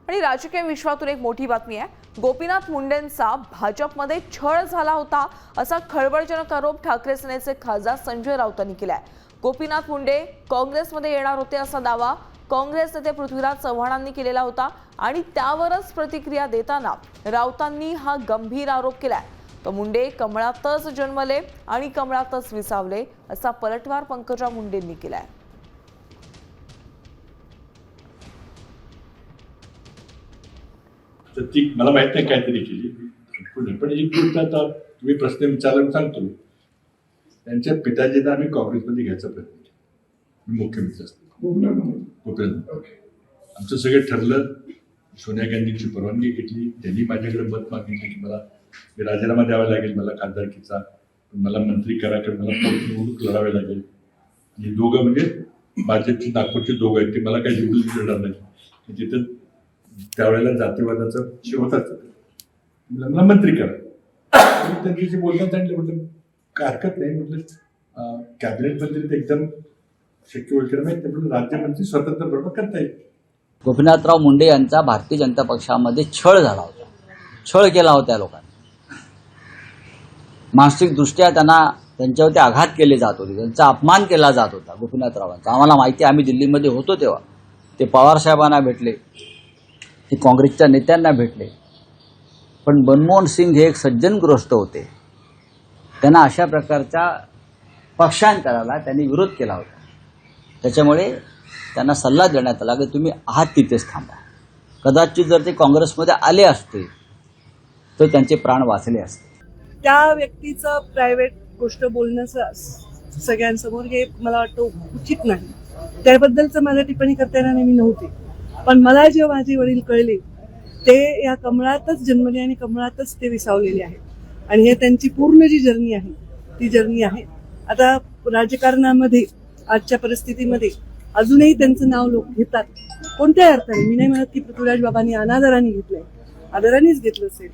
आणि राजकीय विश्वातून एक मोठी बातमी आहे। गोपीनाथ मुंडेंचा भाजपमध्ये छळ झाला होता असा खळबळजनक आरोप ठाकरे सेनेचे खासदार संजय राऊतांनी केलाय। गोपीनाथ मुंडे काँग्रेसमध्ये येणार होते असा दावा काँग्रेस नेते पृथ्वीराज चव्हाणांनी केलेला होता आणि त्यावरच प्रतिक्रिया देताना राऊतांनी हा गंभीर आरोप केलाय। तो मुंडे कमळातच जन्मले आणि कमळातच विसावले असा पलटवार पंकजा मुंडेंनी केलाय। तर ती मला माहित नाही काहीतरी केली पण एक गोष्ट आता तुम्ही प्रश्न विचारला सांगतो। त्यांच्या पिताजींना आम्ही काँग्रेसमध्ये घ्यायचा प्रयत्न केला। मी मुख्यमंत्री असतो आमचं सगळं ठरलं। सोनिया गांधींची परवानगी घेतली, त्यांनी माझ्याकडे मत मागितलं की मला राजीनामा द्यावा लागेल मला खासदारकीचा, मला मंत्री करा कारण मला निवडणूक लढावी लागेल। आणि दोघं म्हणजे भाजपची नागपूरचे दोघं आहेत ते मला काही निवडून देणार नाही। तिथं त्यावेळेला जातीवादाचा होताच मला मंत्री करा। त्यांच्याशी बोलताना सांगितलं म्हटलं काय हरकत नाही, म्हटलं कॅबिनेट मंत्री तर एकदम शक्य होईल माहिती म्हणून राज्यमंत्री स्वतंत्र प्रभाव करता येईल। गोपीनाथराव मुंडे यांचा भारतीय जनता पक्षामध्ये छळ झाला होता, छळ केला होता त्या लोकांनी। मानसिकदृष्ट्या त्यांच्यावरती आघात केले जात होते, त्यांचा अपमान केला जात होता गोपीनाथरावांचा। आम्हाला माहिती आहे, आम्ही दिल्लीमध्ये होतो तेव्हा ते पवार साहेबांना भेटले, ते काँग्रेसच्या नेत्यांना भेटले, पण मनमोहन सिंग हे एक सज्जन गृहस्थ होते, त्यांना अशा प्रकारच्या पक्षांतराला त्यांनी विरोध केला होता। त्याच्यामुळे त्यांना सल्ला देण्यात आला की तुम्ही आहात तिथेच थांबा। कदाचित जर ते काँग्रेसमध्ये आले असते तर त्यांचे प्राण वाचले असते। त्या व्यक्तीचं प्रायव्हेट गोष्ट बोलणं सगळ्यांसमोर हे मला वाटतं उचित नाही। त्याबद्दलचं मला टिप्पणी करता येणार मी नव्हते, पण मला जे माझे वडील कळले ते या कमळातच जन्मले आणि कमळातच ते विसावलेले आहेत आणि हे त्यांची पूर्ण जी जर्नी आहे ती जर्नी आहे। आता राजकारणामध्ये आजच्या परिस्थितीमध्ये अजूनही त्यांचं नाव लोक घेतात, कोणत्याही अर्थाने। मी नाही म्हणत की पृथ्वीराज बाबांनी अनादराने घेतलंय, आदरानेच घेतलं असेल,